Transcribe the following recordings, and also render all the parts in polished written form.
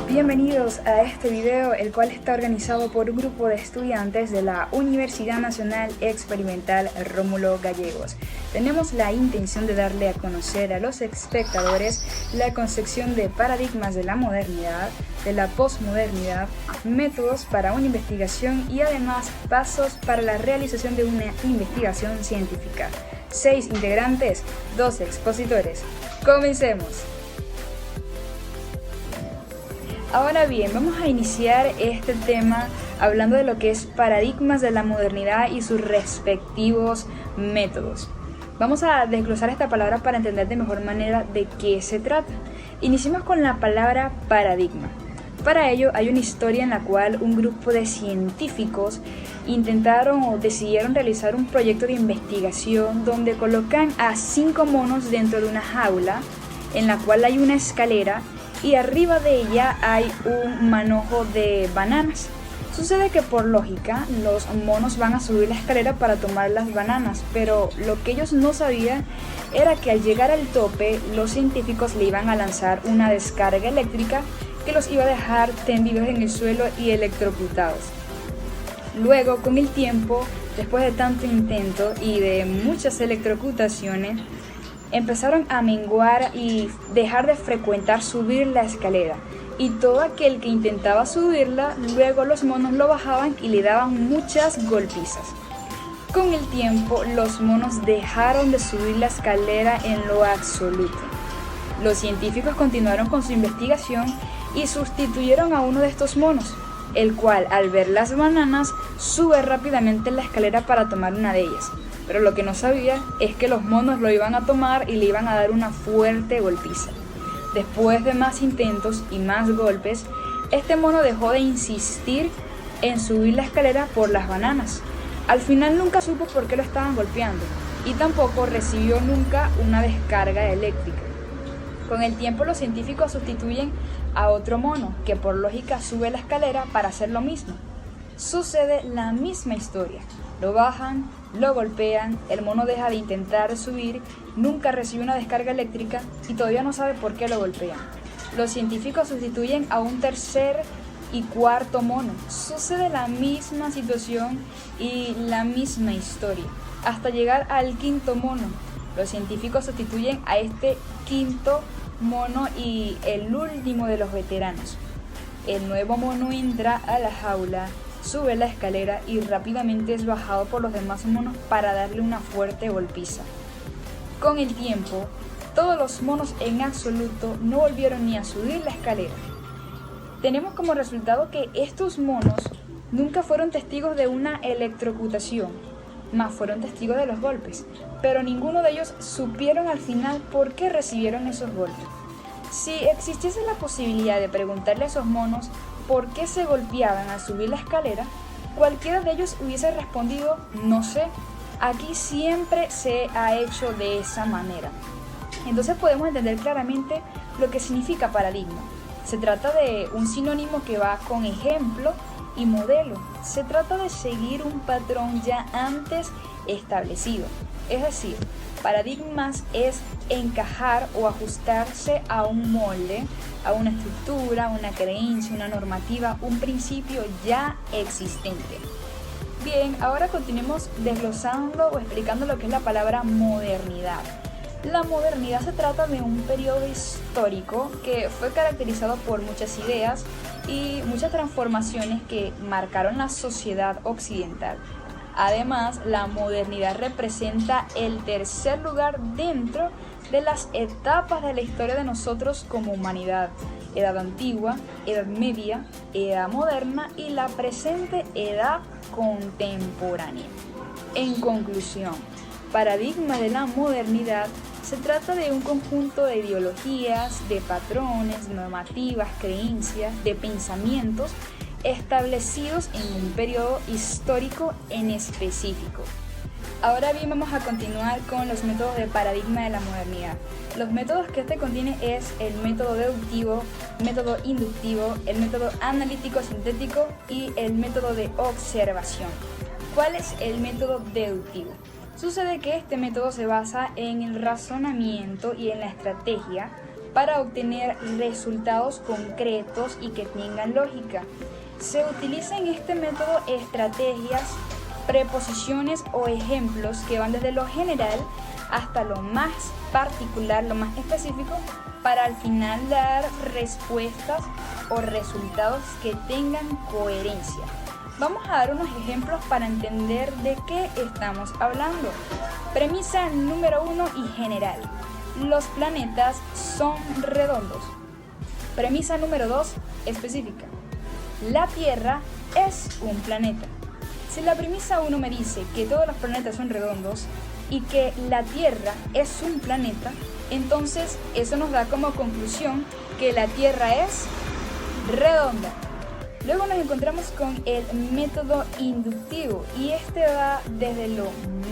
Bienvenidos a este video, el cual está organizado por un grupo de estudiantes de la Universidad Nacional Experimental Rómulo Gallegos. Tenemos la intención de darle a conocer a los espectadores la concepción de paradigmas de la modernidad, de la posmodernidad, métodos para una investigación y además pasos para la realización de una investigación científica. 6 integrantes, 2 expositores. ¡Comencemos! Ahora bien, vamos a iniciar este tema hablando de lo que es paradigmas de la modernidad y sus respectivos métodos. Vamos a desglosar esta palabra para entender de mejor manera de qué se trata. Iniciemos con la palabra paradigma. Para ello hay una historia en la cual un grupo de científicos intentaron o decidieron realizar un proyecto de investigación donde colocan a 5 monos dentro de una jaula en la cual hay una escalera y arriba de ella hay un manojo de bananas. Sucede que por lógica los monos van a subir la escalera para tomar las bananas, pero lo que ellos no sabían era que al llegar al tope los científicos le iban a lanzar una descarga eléctrica que los iba a dejar tendidos en el suelo y electrocutados. Luego, con el tiempo, después de tanto intento y de muchas electrocutaciones, empezaron a menguar y dejar de frecuentar subir la escalera, y todo aquel que intentaba subirla, luego los monos lo bajaban y le daban muchas golpizas. Con el tiempo, los monos dejaron de subir la escalera en lo absoluto. Los científicos continuaron con su investigación y sustituyeron a uno de estos monos, el cual al ver las bananas sube rápidamente la escalera para tomar una de ellas. Pero lo que no sabía es que los monos lo iban a tomar y le iban a dar una fuerte golpiza. Después de más intentos y más golpes, este mono dejó de insistir en subir la escalera por las bananas. Al final nunca supo por qué lo estaban golpeando y tampoco recibió nunca una descarga eléctrica. Con el tiempo los científicos sustituyen a otro mono que por lógica sube la escalera para hacer lo mismo. Sucede la misma historia. Lo bajan, lo golpean, el mono deja de intentar subir, nunca recibe una descarga eléctrica y todavía no sabe por qué lo golpean. Los científicos sustituyen a un tercer y cuarto mono. Sucede la misma situación y la misma historia, hasta llegar al quinto mono. Los científicos sustituyen a este quinto mono y el último de los veteranos. El nuevo mono entra a la jaula, sube la escalera y rápidamente es bajado por los demás monos para darle una fuerte golpiza. Con el tiempo, todos los monos en absoluto no volvieron ni a subir la escalera. Tenemos como resultado que estos monos nunca fueron testigos de una electrocutación, más fueron testigos de los golpes, pero ninguno de ellos supieron al final por qué recibieron esos golpes. Si existiese la posibilidad de preguntarle a esos monos por qué se golpeaban al subir la escalera, cualquiera de ellos hubiese respondido, no sé, aquí siempre se ha hecho de esa manera. Entonces podemos entender claramente lo que significa paradigma. Se trata de un sinónimo que va con ejemplo y modelo. Se trata de seguir un patrón ya antes establecido. Es decir, paradigmas es encajar o ajustarse a un molde, a una estructura, una creencia, una normativa, un principio ya existente. Bien, ahora continuemos desglosando o explicando lo que es la palabra modernidad. La modernidad se trata de un periodo histórico que fue caracterizado por muchas ideas y muchas transformaciones que marcaron la sociedad occidental. Además, la modernidad representa el tercer lugar dentro de las etapas de la historia de nosotros como humanidad: edad antigua, edad media, edad moderna y la presente edad contemporánea. En conclusión, paradigma de la modernidad se trata de un conjunto de ideologías, de patrones, normativas, creencias, de pensamientos establecidos en un periodo histórico en específico. Ahora bien, vamos a continuar con los métodos de paradigma de la modernidad. Los métodos que este contiene es el método deductivo, método inductivo, el método analítico-sintético y el método de observación. ¿Cuál es el método deductivo? Sucede que este método se basa en el razonamiento y en la estrategia para obtener resultados concretos y que tengan lógica. Se utiliza en este método estrategias, preposiciones o ejemplos que van desde lo general hasta lo más particular, lo más específico, para al final dar respuestas o resultados que tengan coherencia. Vamos a dar unos ejemplos para entender de qué estamos hablando. Premisa número 1 y general. Los planetas son redondos. Premisa número 2, específica. La Tierra es un planeta. Si la premisa 1 me dice que todos los planetas son redondos y que la Tierra es un planeta, entonces eso nos da como conclusión que la Tierra es redonda. Luego nos encontramos con el método inductivo y este va desde lo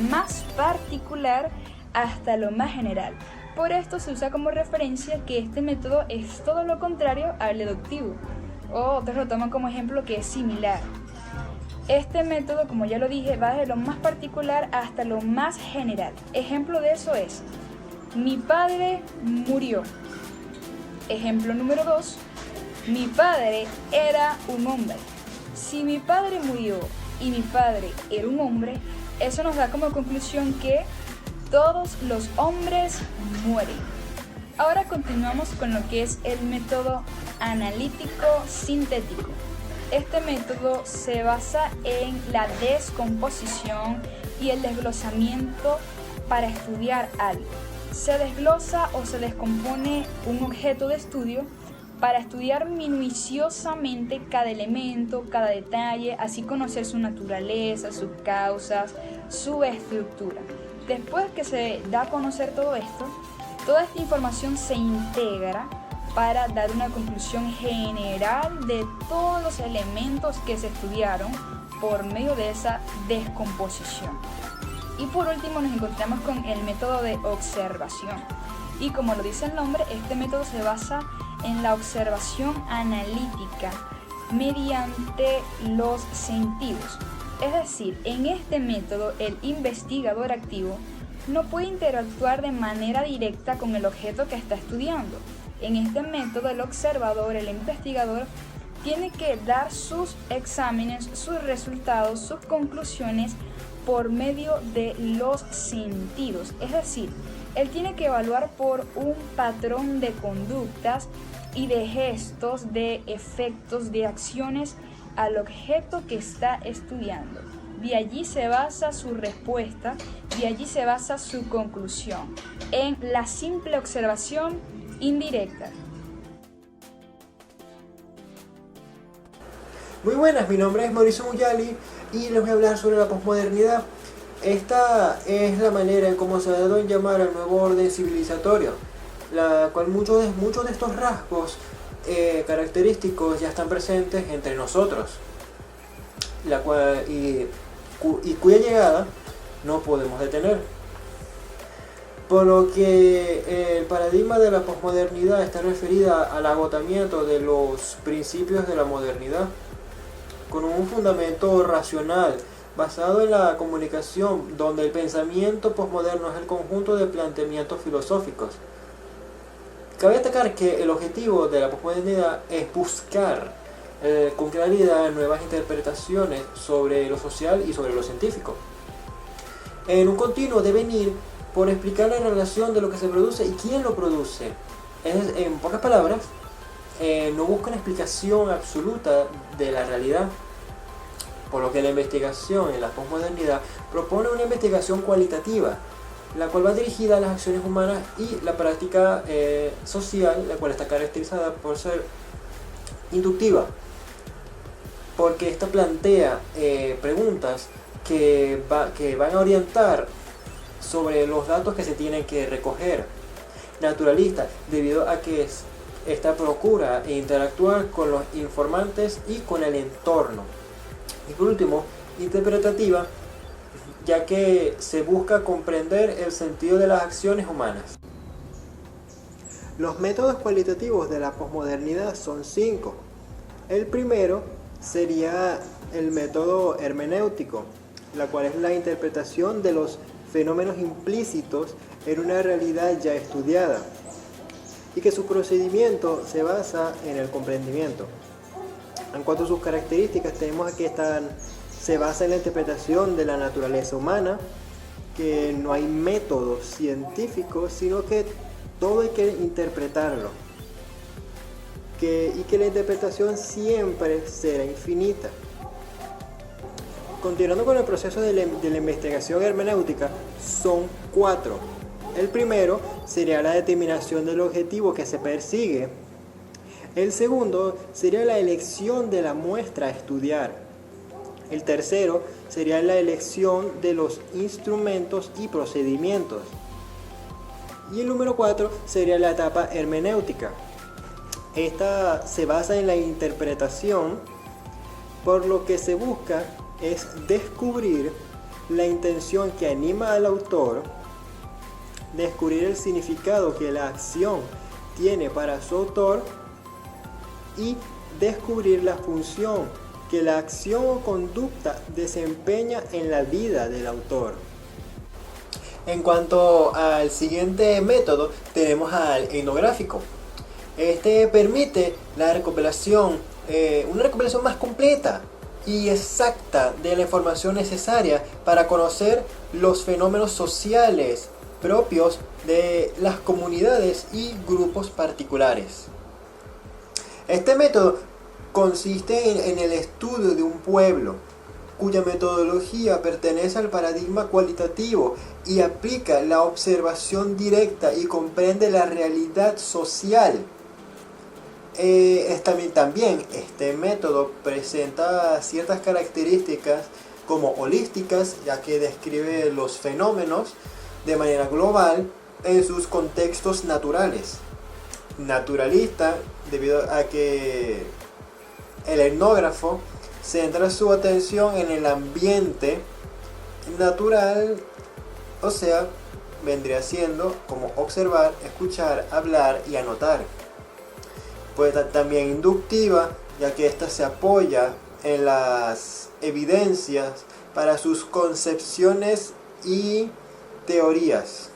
más particular hasta lo más general. Por esto se usa como referencia que este método es todo lo contrario al deductivo, o otros lo toman como ejemplo que es similar. Este método, como ya lo dije, va desde lo más particular hasta lo más general. Ejemplo de eso es: mi padre murió. Ejemplo número 2, mi padre era un hombre. Si mi padre murió y mi padre era un hombre, eso nos da como conclusión que todos los hombres mueren. Ahora continuamos con lo que es el método analítico sintético. Este método se basa en la descomposición y el desglosamiento para estudiar algo. Se desglosa o se descompone un objeto de estudio para estudiar minuciosamente cada elemento, cada detalle, así conocer su naturaleza, sus causas, su estructura. Después que se da a conocer todo esto, toda esta información se integra para dar una conclusión general de todos los elementos que se estudiaron por medio de esa descomposición. Y por último nos encontramos con el método de observación. Y como lo dice el nombre, este método se basa en la observación analítica mediante los sentidos. Es decir, en este método el investigador activo no puede interactuar de manera directa con el objeto que está estudiando. En este método el observador, el investigador, tiene que dar sus exámenes, sus resultados, sus conclusiones por medio de los sentidos. Es decir, él tiene que evaluar por un patrón de conductas y de gestos, de efectos, de acciones al objeto que está estudiando. De allí se basa su respuesta, de allí se basa su conclusión, en la simple observación indirecta. Muy buenas, mi nombre es Mauricio Muyali y les voy a hablar sobre la posmodernidad. Esta es la manera en cómo se ha dado en llamar al nuevo orden civilizatorio, la cual muchos de estos rasgos característicos ya están presentes entre nosotros, y cuya llegada no podemos detener. Por lo que el paradigma de la posmodernidad está referida al agotamiento de los principios de la modernidad, con un fundamento racional basado en la comunicación, donde el pensamiento posmoderno es el conjunto de planteamientos filosóficos. Cabe destacar que el objetivo de la posmodernidad es buscar con claridad nuevas interpretaciones sobre lo social y sobre lo científico, en un continuo devenir por explicar la relación de lo que se produce y quién lo produce. En pocas palabras, no busca una explicación absoluta de la realidad, por lo que la investigación en la posmodernidad propone una investigación cualitativa, la cual va dirigida a las acciones humanas y la práctica social, la cual está caracterizada por ser inductiva, porque esta plantea preguntas que van a orientar sobre los datos que se tienen que recoger. Naturalista, debido a que esta procura interactuar con los informantes y con el entorno. Y por último, interpretativa, ya que se busca comprender el sentido de las acciones humanas. Los métodos cualitativos de la posmodernidad son 5. El primero sería el método hermenéutico, la cual es la interpretación de los fenómenos implícitos en una realidad ya estudiada. y que su procedimiento se basa en el comprendimiento. En cuanto a sus características, tenemos que se basa en la interpretación de la naturaleza humana, que no hay métodos científicos, sino que todo hay que interpretarlo, y que la interpretación siempre será infinita. Continuando con el proceso de la investigación hermenéutica, son 4. El primero sería la determinación del objetivo que se persigue. El segundo sería la elección de la muestra a estudiar. El tercero sería la elección de los instrumentos y procedimientos. Y el número 4 sería la etapa hermenéutica. Esta se basa en la interpretación, por lo que se busca es descubrir la intención que anima al autor, descubrir el significado que la acción tiene para su autor y descubrir la función que la acción o conducta desempeña en la vida del autor. En cuanto al siguiente método, tenemos al etnográfico. Este permite la recopilación, una recopilación más completa y exacta de la información necesaria para conocer los fenómenos sociales propios de las comunidades y grupos particulares. Este método consiste en el estudio de un pueblo, cuya metodología pertenece al paradigma cualitativo y aplica la observación directa y comprende la realidad social. También este método presenta ciertas características como holísticas, ya que describe los fenómenos de manera global en sus contextos naturales. Naturalista, debido a que el etnógrafo centra su atención en el ambiente natural, o sea, vendría siendo como observar, escuchar, hablar y anotar. Pues también inductiva, ya que ésta se apoya en las evidencias para sus concepciones y teorías.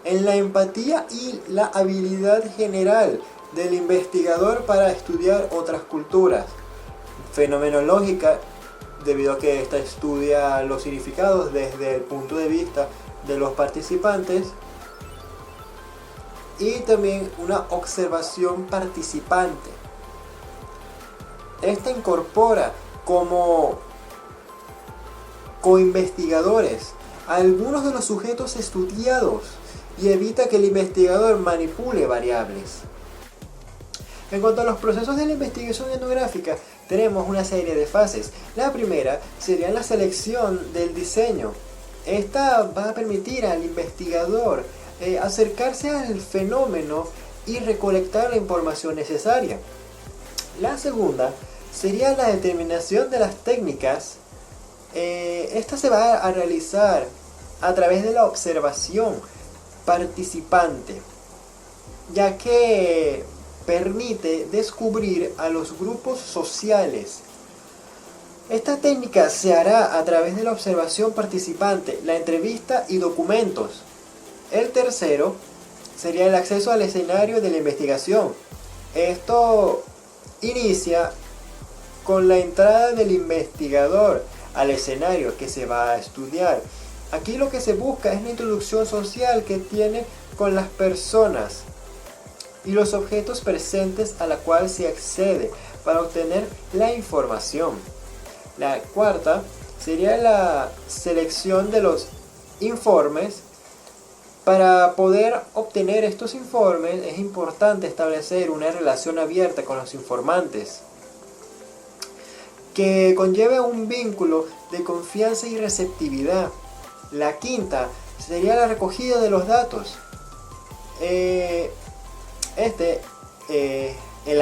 En la empatía y la habilidad general del investigador para estudiar otras culturas. Fenomenológica, debido a que ésta estudia los significados desde el punto de vista de los participantes. Y también una observación participante. Esta incorpora como coinvestigadores a algunos de los sujetos estudiados y evita que el investigador manipule variables. En cuanto a los procesos de la investigación etnográfica, tenemos una serie de fases. La primera sería la selección del diseño. Esta va a permitir al investigador acercarse al fenómeno y recolectar la información necesaria. La segunda sería la determinación de las técnicas. Esta se va a realizar a través de la observación participante, ya que permite descubrir a los grupos sociales. Esta técnica se hará a través de la observación participante, la entrevista y documentos. El tercero sería el acceso al escenario de la investigación. Esto inicia con la entrada del investigador al escenario que se va a estudiar. Aquí lo que se busca es la introducción social que tiene con las personas y los objetos presentes a la cual se accede para obtener la información. La cuarta sería la selección de los informes. Para poder obtener estos informes es importante establecer una relación abierta con los informantes, que conlleve un vínculo de confianza y receptividad. La quinta sería la recogida de los datos. El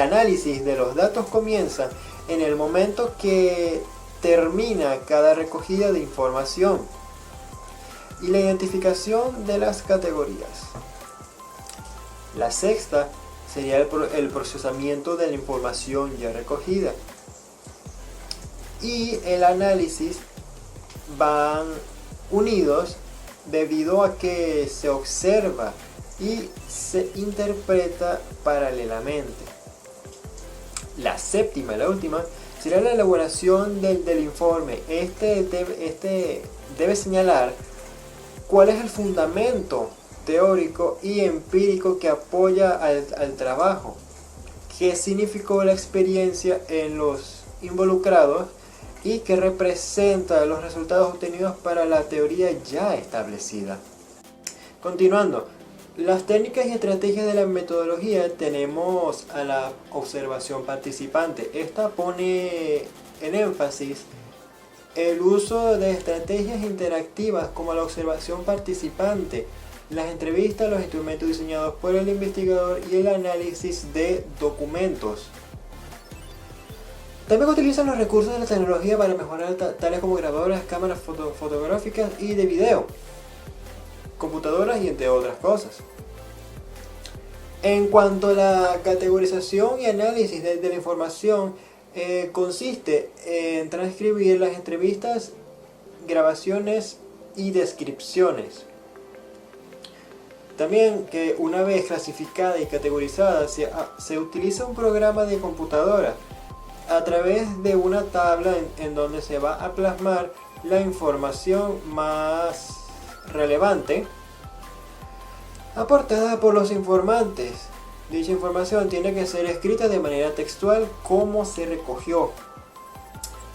análisis de los datos comienza en el momento que termina cada recogida de información. Y la identificación de las categorías. La sexta sería el procesamiento de la información ya recogida. Y el análisis van unidos debido a que se observa y se interpreta paralelamente. La séptima, la última, será la elaboración del informe. Este debe señalar cuál es el fundamento teórico y empírico que apoya al trabajo, qué significó la experiencia en los involucrados y qué representa los resultados obtenidos para la teoría ya establecida. Continuando, las técnicas y estrategias de la metodología, tenemos a la observación participante. Esta pone en énfasis el uso de estrategias interactivas como la observación participante, las entrevistas, los instrumentos diseñados por el investigador y el análisis de documentos. También utilizan los recursos de la tecnología para mejorar tales como grabadoras, cámaras fotográficas y de video, computadoras y entre otras cosas. En cuanto a la categorización y análisis de la información, consiste en transcribir las entrevistas, grabaciones y descripciones. También que una vez clasificada y categorizada se utiliza un programa de computadora a través de una tabla en donde se va a plasmar la información más relevante aportada por los informantes. Dicha información tiene que ser escrita de manera textual como se recogió.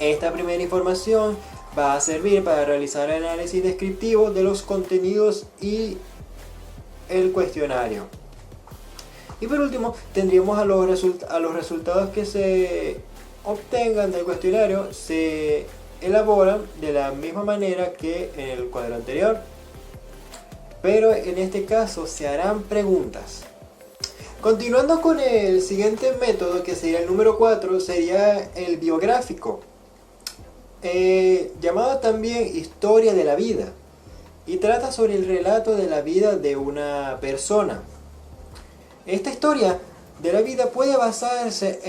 Esta primera información va a servir para realizar el análisis descriptivo de los contenidos y el cuestionario. Y por último, tendríamos a los resultados que se obtengan del cuestionario, se elaboran de la misma manera que en el cuadro anterior, pero en este caso se harán preguntas. Continuando con el siguiente método, que sería el número 4, sería el biográfico, llamado también historia de la vida, y trata sobre el relato de la vida de una persona. Esta historia de la vida puede basarse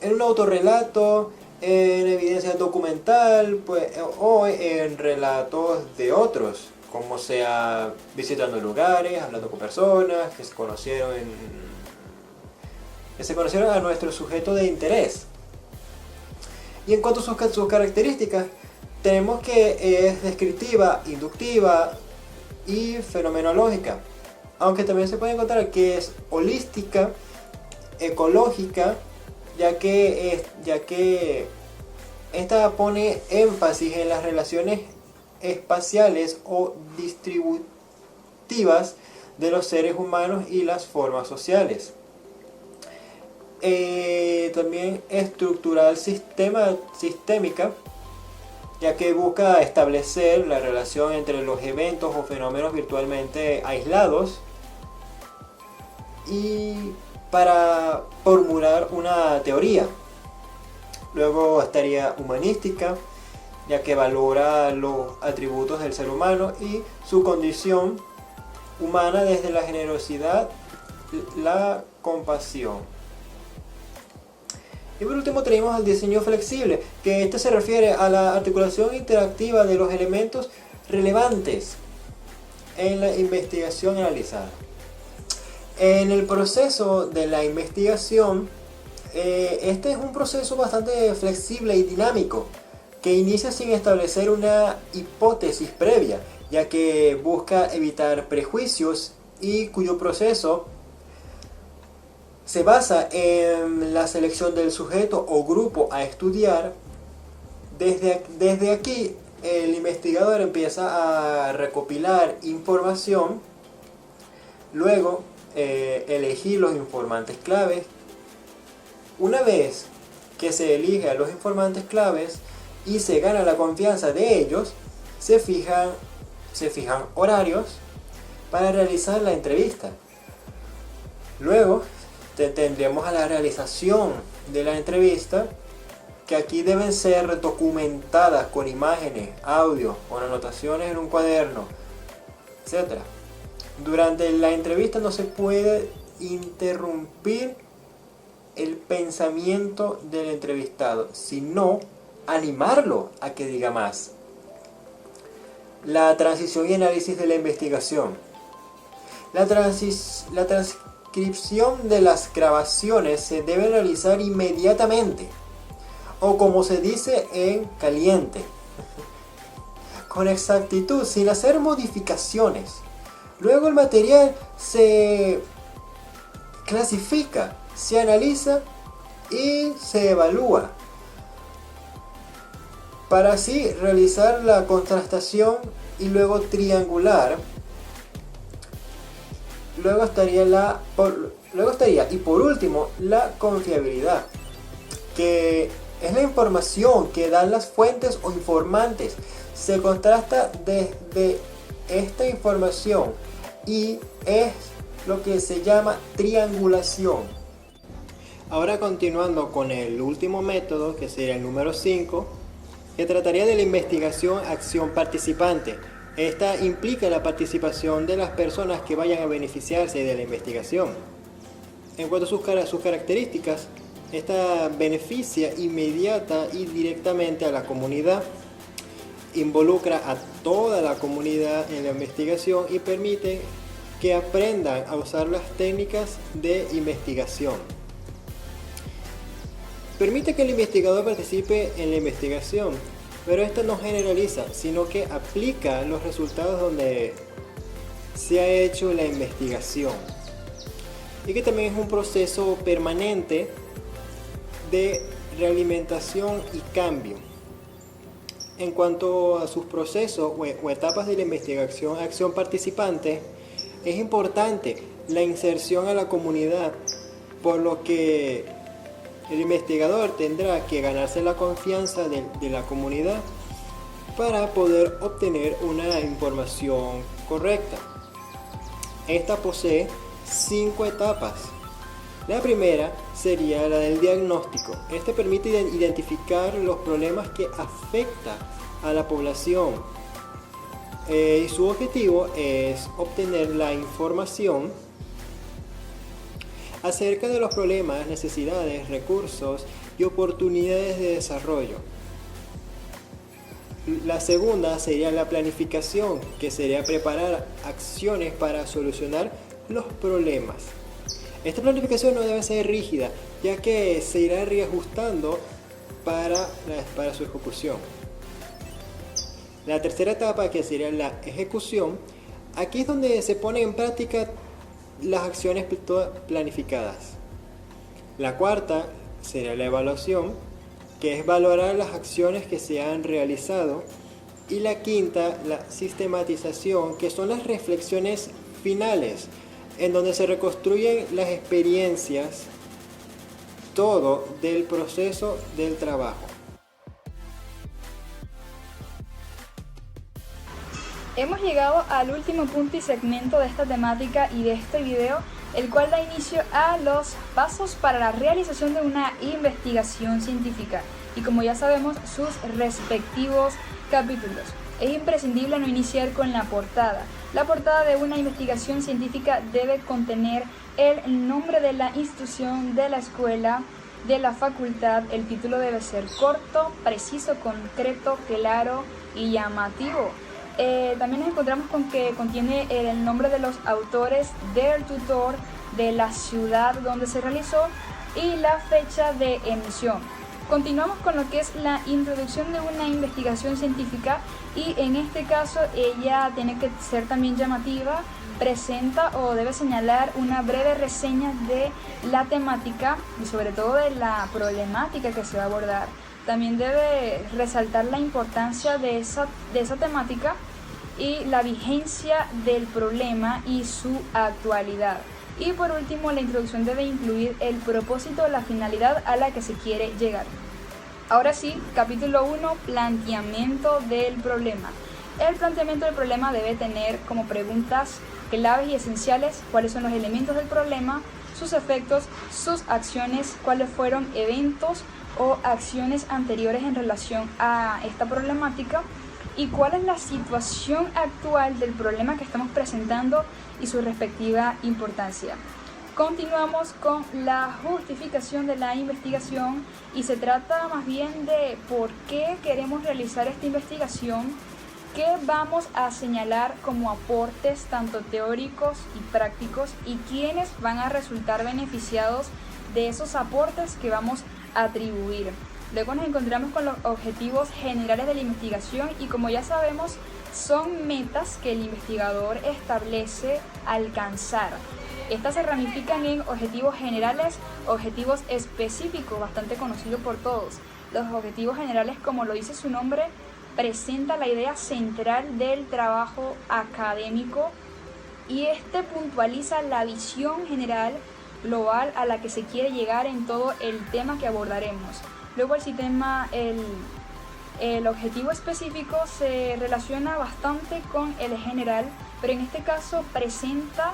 en un autorrelato, en evidencia documental, o en relatos de otros, como sea visitando lugares, hablando con personas que se conocieron a nuestro sujeto de interés. Y en cuanto a sus características, tenemos que es descriptiva, inductiva y fenomenológica, aunque también se puede encontrar que es holística, ecológica, ya que esta pone énfasis en las relaciones espaciales o distributivas de los seres humanos y las formas sociales. También estructural sistémica, ya que busca establecer la relación entre los eventos o fenómenos virtualmente aislados y para formular una teoría. Luego estaría humanística, ya que valora los atributos del ser humano y su condición humana desde la generosidad, la compasión. Y por último tenemos el diseño flexible, que este se refiere a la articulación interactiva de los elementos relevantes en la investigación analizada. En el proceso de la investigación, este es un proceso bastante flexible y dinámico, que inicia sin establecer una hipótesis previa, ya que busca evitar prejuicios y cuyo proceso se basa en la selección del sujeto o grupo a estudiar. Desde aquí, el investigador empieza a recopilar información, luego elegir los informantes claves. Una vez que se elige a los informantes claves y se gana la confianza de ellos, se fijan horarios para realizar la entrevista. Luego tendremos a la realización de la entrevista, que aquí deben ser documentadas con imágenes, audio, con anotaciones en un cuaderno, etc. Durante la entrevista no se puede interrumpir el pensamiento del entrevistado, sino animarlo a que diga más. La transición y análisis de la investigación. La transcripción de las grabaciones se debe realizar inmediatamente, o como se dice en caliente, con exactitud, sin hacer modificaciones. Luego el material se clasifica, se analiza y se evalúa, para así realizar la contrastación y luego triangular. Luego estaría y por último la confiabilidad, que es la información que dan las fuentes o informantes. Se contrasta desde esta información y es lo que se llama triangulación. Ahora continuando con el último método, que sería el número 5, que trataría de la investigación acción participante. Esta implica la participación de las personas que vayan a beneficiarse de la investigación. En cuanto a sus características, esta beneficia inmediata y directamente a la comunidad, involucra a toda la comunidad en la investigación y permite que aprendan a usar las técnicas de investigación. Permite que el investigador participe en la investigación, pero esta no generaliza, sino que aplica los resultados donde se ha hecho la investigación. Y que también es un proceso permanente de realimentación y cambio. En cuanto a sus procesos o etapas de la investigación, acción participante, es importante la inserción a la comunidad, por lo que el investigador tendrá que ganarse la confianza de la comunidad para poder obtener una información correcta. Esta posee 5 etapas. La primera sería la del diagnóstico. Este permite identificar los problemas que afectan a la población. Y su objetivo es obtener la información acerca de los problemas, necesidades, recursos y oportunidades de desarrollo. La segunda sería la planificación, que sería preparar acciones para solucionar los problemas. Esta planificación no debe ser rígida, ya que se irá reajustando para su ejecución. La tercera etapa, que sería la ejecución, aquí es donde se ponen en práctica las acciones planificadas. La cuarta sería la evaluación, que es valorar las acciones que se han realizado. Y la quinta, la sistematización, que son las reflexiones finales, en donde se reconstruyen las experiencias, todo del proceso del trabajo. Hemos llegado al último punto y segmento de esta temática y de este video, el cual da inicio a los pasos para la realización de una investigación científica y, como ya sabemos, sus respectivos capítulos. Es imprescindible no iniciar con la portada. La portada de una investigación científica debe contener el nombre de la institución, de la escuela, de la facultad. El título debe ser corto, preciso, concreto, claro y llamativo. También nos encontramos con que contiene el nombre de los autores, del tutor, de la ciudad donde se realizó y la fecha de emisión. Continuamos con lo que es la introducción de una investigación científica, y en este caso ella tiene que ser también llamativa. Presenta o debe señalar una breve reseña de la temática y sobre todo de la problemática que se va a abordar. También debe resaltar la importancia de esa temática y la vigencia del problema y su actualidad. Y por último, la introducción debe incluir el propósito o la finalidad a la que se quiere llegar. Ahora sí, capítulo 1, planteamiento del problema. El planteamiento del problema debe tener como preguntas claves y esenciales: cuáles son los elementos del problema, sus efectos, sus acciones, cuáles fueron eventos o acciones anteriores en relación a esta problemática, y cuál es la situación actual del problema que estamos presentando y su respectiva importancia. Continuamos con la justificación de la investigación, y se trata más bien de por qué queremos realizar esta investigación, ¿Qué vamos a señalar como aportes tanto teóricos y prácticos y quiénes van a resultar beneficiados de esos aportes que vamos a atribuir? Luego nos encontramos con los objetivos generales de la investigación y, como ya sabemos, son metas que el investigador establece alcanzar. Estas se ramifican en objetivos generales, objetivos específicos, bastante conocidos por todos. Los objetivos generales, como lo dice su nombre, presenta la idea central del trabajo académico y este puntualiza la visión general global a la que se quiere llegar en todo el tema que abordaremos. Luego el objetivo específico se relaciona bastante con el general, pero en este caso presenta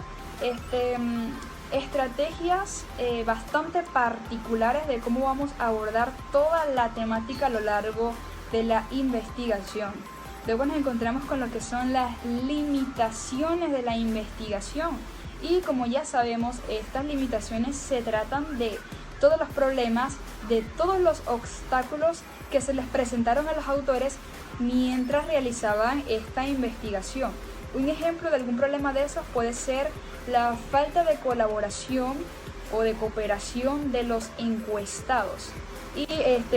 estrategias bastante particulares de cómo vamos a abordar toda la temática a lo largo de la investigación. Luego nos encontramos con lo que son las limitaciones de la investigación y, como ya sabemos, estas limitaciones se tratan de todos los problemas, de todos los obstáculos que se les presentaron a los autores mientras realizaban esta investigación. Un ejemplo de algún problema de esos puede ser la falta de colaboración o de cooperación de los encuestados. Y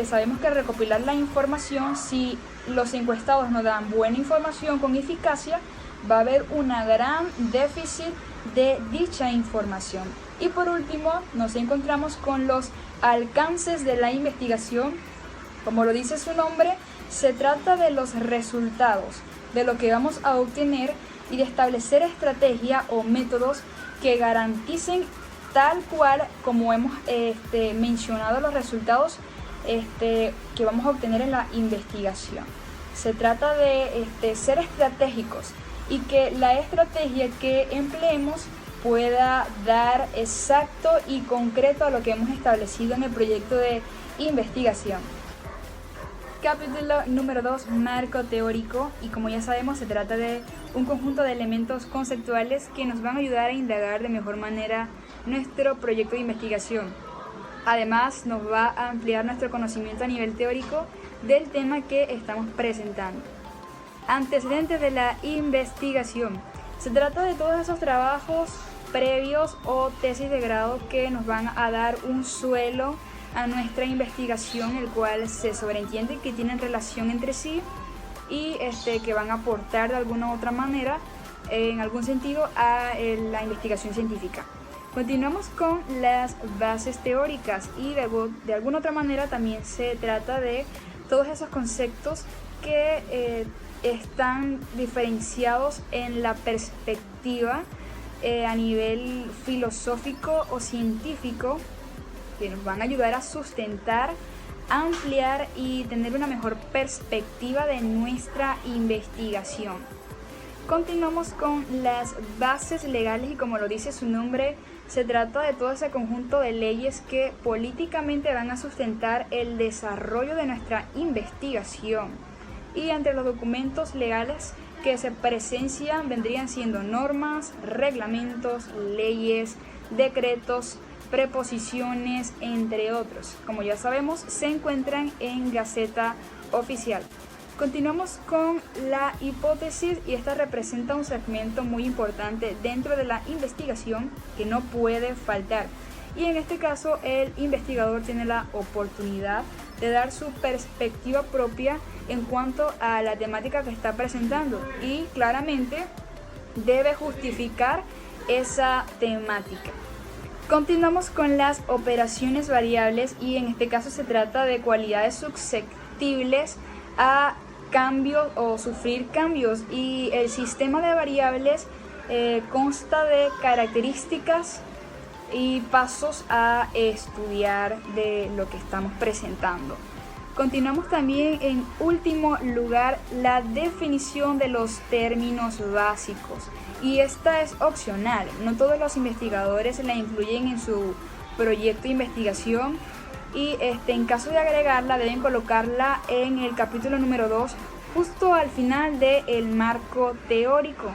sabemos que recopilar la información, si los encuestados no dan buena información con eficacia, va a haber una gran déficit de dicha información. Y por último, nos encontramos con los alcances de la investigación. Como lo dice su nombre, se trata de los resultados, de lo que vamos a obtener y de establecer estrategias o métodos que garanticen tal cual como hemos mencionado los resultados que vamos a obtener en la investigación. Se trata de ser estratégicos y que la estrategia que empleemos pueda dar exacto y concreto a lo que hemos establecido en el proyecto de investigación. Capítulo número 2, marco teórico, y como ya sabemos se trata de un conjunto de elementos conceptuales que nos van a ayudar a indagar de mejor manera nuestro proyecto de investigación. Además nos va a ampliar nuestro conocimiento a nivel teórico del tema que estamos presentando. Antecedentes de la investigación. Se trata de todos esos trabajos previos o tesis de grado que nos van a dar un suelo a nuestra investigación, el cual se sobreentiende que tienen relación entre sí y que van a aportar de alguna u otra manera, en algún sentido, a la investigación científica. Continuamos con las bases teóricas y de alguna otra manera también se trata de todos esos conceptos que están diferenciados en la perspectiva a nivel filosófico o científico, que nos van a ayudar a sustentar, ampliar y tener una mejor perspectiva de nuestra investigación. Continuamos con las bases legales y, como lo dice su nombre, se trata de todo ese conjunto de leyes que políticamente van a sustentar el desarrollo de nuestra investigación. Y entre los documentos legales que se presencian vendrían siendo normas, reglamentos, leyes, decretos, preposiciones, entre otros. Como ya sabemos, se encuentran en Gaceta Oficial. Continuamos con la hipótesis, y esta representa un segmento muy importante dentro de la investigación que no puede faltar. Y en este caso el investigador tiene la oportunidad de dar su perspectiva propia en cuanto a la temática que está presentando y claramente debe justificar esa temática. Continuamos con las operaciones variables, y en este caso se trata de cualidades susceptibles a cambios o sufrir cambios, y el sistema de variables consta de características y pasos a estudiar de lo que estamos presentando. Continuamos también, en último lugar, la definición de los términos básicos, y esta es opcional. No todos los investigadores la incluyen en su proyecto de investigación, y en caso de agregarla deben colocarla en el capítulo número 2, justo al final del marco teórico.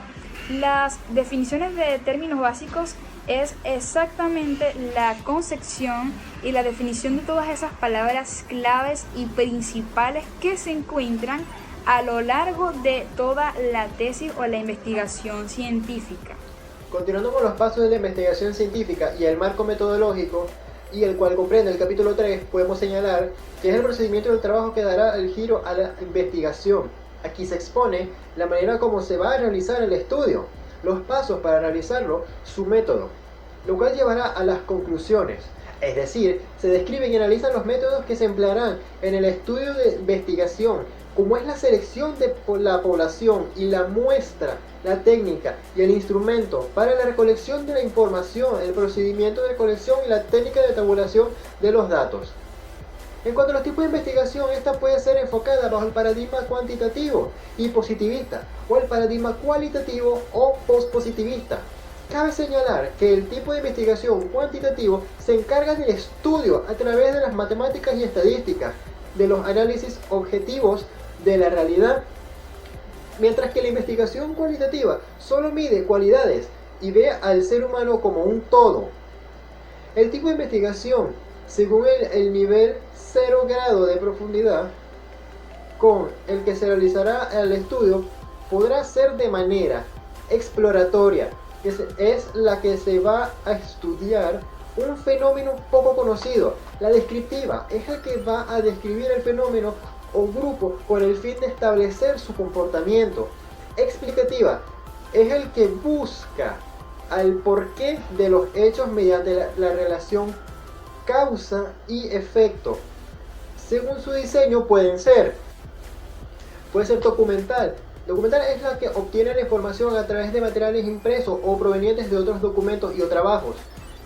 Las definiciones de términos básicos es exactamente la concepción y la definición de todas esas palabras claves y principales que se encuentran a lo largo de toda la tesis o la investigación científica. Continuando con los pasos de la investigación científica y el marco metodológico, y el cual comprende el capítulo 3, podemos señalar que es el procedimiento del trabajo que dará el giro a la investigación. Aquí se expone la manera como se va a realizar el estudio, los pasos para realizarlo, su método, lo cual llevará a las conclusiones. Es decir, se describen y analizan los métodos que se emplearán en el estudio de investigación, como es la selección de la población y la muestra, la técnica y el instrumento para la recolección de la información, el procedimiento de recolección y la técnica de tabulación de los datos. En cuanto a los tipos de investigación, esta puede ser enfocada bajo el paradigma cuantitativo y positivista, o el paradigma cualitativo o postpositivista. Cabe señalar que el tipo de investigación cuantitativo se encarga del estudio a través de las matemáticas y estadísticas, de los análisis objetivos de la realidad, mientras que la investigación cualitativa solo mide cualidades y ve al ser humano como un todo. El tipo de investigación, según el nivel 0 grado de profundidad con el que se realizará el estudio, podrá ser de manera exploratoria, que es la que se va a estudiar un fenómeno poco conocido. La descriptiva es la que va a describir el fenómeno o grupo con el fin de establecer su comportamiento. Explicativa es el que busca al porqué de los hechos mediante la relación causa y efecto. Según su diseño puede ser documental. Documental es la que obtiene la información a través de materiales impresos o provenientes de otros documentos y o trabajos.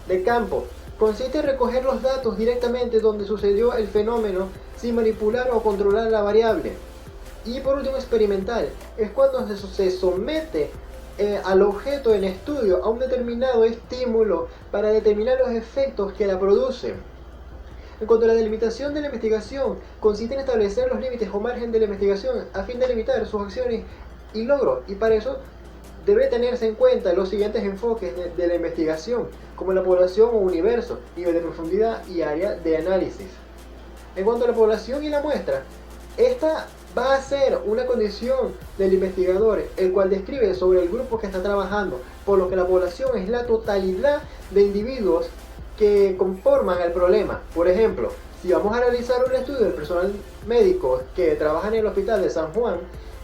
De campo, consiste en recoger los datos directamente donde sucedió el fenómeno sin manipular o controlar la variable. Y por último, experimental es cuando se somete al objeto en estudio a un determinado estímulo para determinar los efectos que la producen. En cuanto a la delimitación de la investigación, consiste en establecer los límites o margen de la investigación a fin de limitar sus acciones y logros, y para eso debe tenerse en cuenta los siguientes enfoques de la investigación, como la población o universo, nivel de profundidad y área de análisis. En cuanto a la población y la muestra, esta va a ser una condición del investigador, el cual describe sobre el grupo que está trabajando, por lo que la población es la totalidad de individuos que conforman el problema. Por ejemplo, si vamos a realizar un estudio del personal médico que trabaja en el hospital de San Juan,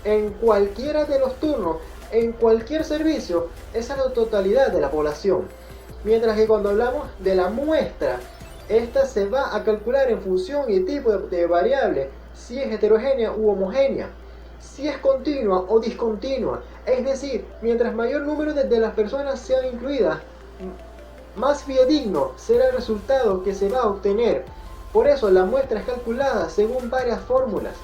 en cualquiera de los turnos, en cualquier servicio, esa es la totalidad de la población. Mientras que cuando hablamos de la muestra, esta se va a calcular en función y tipo de variable, si es heterogénea u homogénea, si es continua o discontinua. Es decir, mientras mayor número de las personas sean incluidas, más fidedigno será el resultado que se va a obtener. Por eso la muestra es calculada según varias fórmulas.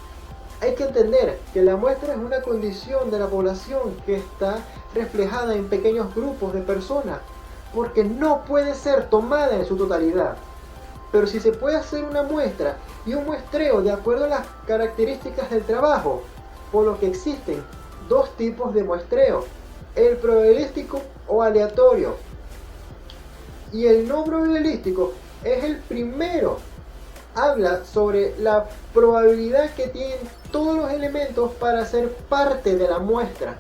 Hay que entender que la muestra es una condición de la población que está reflejada en pequeños grupos de personas, porque no puede ser tomada en su totalidad. Pero si se puede hacer una muestra y un muestreo de acuerdo a las características del trabajo, por lo que existen dos tipos de muestreo: el probabilístico o aleatorio. Y el no probabilístico es el primero. Habla sobre la probabilidad que tienen todos los elementos para ser parte de la muestra,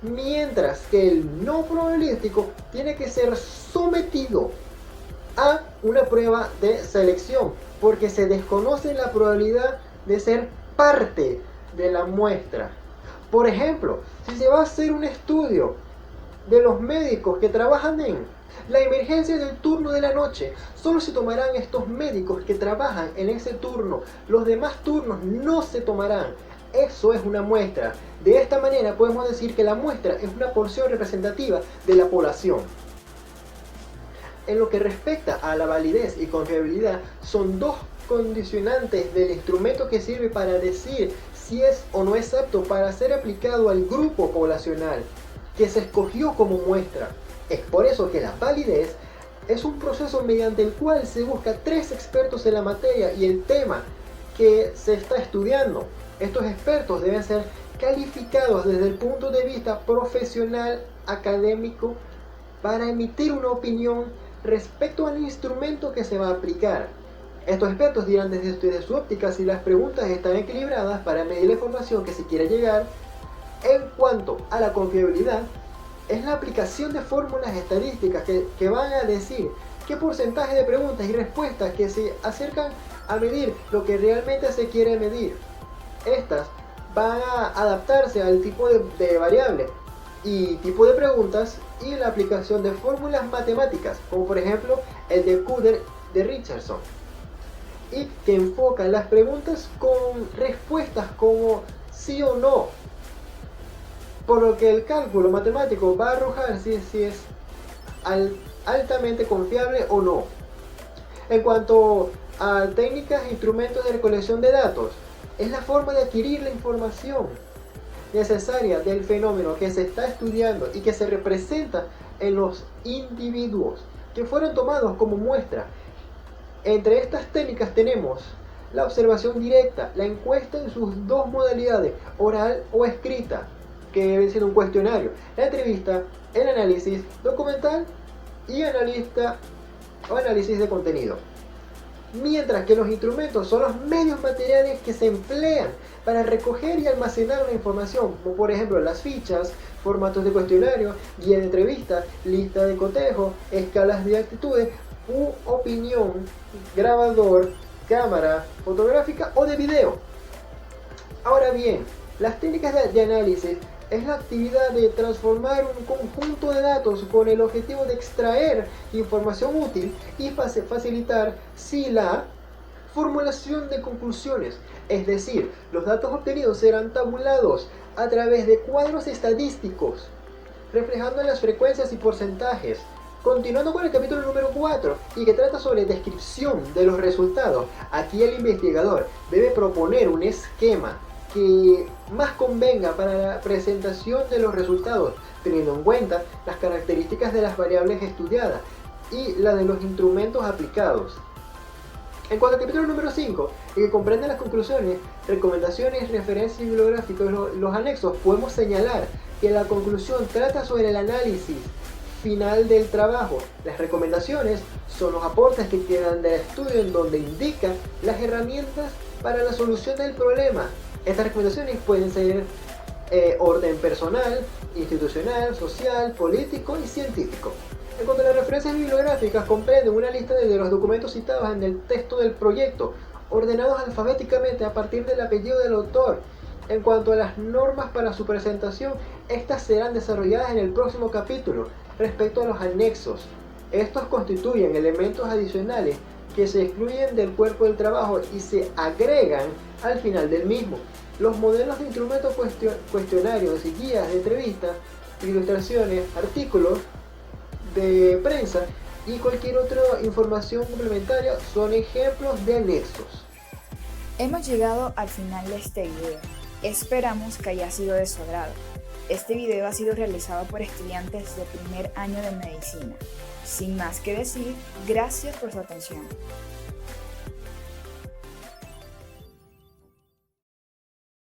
mientras que el no probabilístico tiene que ser sometido a una prueba de selección, porque se desconoce la probabilidad de ser parte de la muestra. Por ejemplo, si se va a hacer un estudio de los médicos que trabajan en la emergencia del turno de la noche, solo se tomarán estos médicos que trabajan en ese turno, los demás turnos no se tomarán. Eso es una muestra. De esta manera podemos decir que la muestra es una porción representativa de la población. En lo que respecta a la validez y confiabilidad, son dos condicionantes del instrumento que sirve para decir si es o no es apto para ser aplicado al grupo poblacional que se escogió como muestra. Es por eso que la validez es un proceso mediante el cual se busca 3 expertos en la materia y el tema que se está estudiando. Estos expertos deben ser calificados desde el punto de vista profesional, académico, para emitir una opinión respecto al instrumento que se va a aplicar. Estos expertos dirán desde su óptica si las preguntas están equilibradas para medir la información que se quiere llegar. En cuanto a la confiabilidad, es la aplicación de fórmulas estadísticas que van a decir qué porcentaje de preguntas y respuestas que se acercan a medir lo que realmente se quiere medir. Estas van a adaptarse al tipo de variable y tipo de preguntas y la aplicación de fórmulas matemáticas, como por ejemplo el decoder de Richardson, y que enfocan las preguntas con respuestas como sí o no, por lo que el cálculo matemático va a arrojar si es altamente confiable o no. En cuanto a técnicas e instrumentos de recolección de datos, es la forma de adquirir la información necesaria del fenómeno que se está estudiando y que se representa en los individuos que fueron tomados como muestra. Entre estas técnicas tenemos la observación directa, la encuesta en sus dos modalidades, oral o escrita, que debe ser un cuestionario, la entrevista, el análisis documental y análisis de contenido. Mientras que los instrumentos son los medios materiales que se emplean para recoger y almacenar la información, como por ejemplo las fichas, formatos de cuestionario, guía de entrevista, lista de cotejo, escalas de actitudes u opinión, grabador, cámara fotográfica o de video. Ahora bien, las técnicas de análisis es la actividad de transformar un conjunto de datos con el objetivo de extraer información útil y facilitar la formulación de conclusiones. Es decir, los datos obtenidos serán tabulados a través de cuadros estadísticos, reflejando las frecuencias y porcentajes. Continuando con el capítulo número 4, y que trata sobre descripción de los resultados, aquí el investigador debe proponer un esquema que más convenga para la presentación de los resultados, teniendo en cuenta las características de las variables estudiadas y la de los instrumentos aplicados. En cuanto al capítulo número 5, que comprende las conclusiones, recomendaciones, referencias bibliográficas, los anexos, podemos señalar que la conclusión trata sobre el análisis final del trabajo. Las recomendaciones son los aportes que quedan del estudio, en donde indican las herramientas para la solución del problema. Estas recomendaciones pueden ser orden personal, institucional, social, político y científico. En cuanto a las referencias bibliográficas, comprenden una lista de los documentos citados en el texto del proyecto, ordenados alfabéticamente a partir del apellido del autor. En cuanto a las normas para su presentación, estas serán desarrolladas en el próximo capítulo. Respecto a los anexos, estos constituyen elementos adicionales que se excluyen del cuerpo del trabajo y se agregan al final del mismo. Los modelos de instrumentos, cuestionarios y guías de entrevistas, ilustraciones, artículos de prensa y cualquier otra información complementaria son ejemplos de anexos. Hemos llegado al final de este video. Esperamos que haya sido de su agrado. Este video ha sido realizado por estudiantes de primer año de medicina. Sin más que decir, gracias por su atención.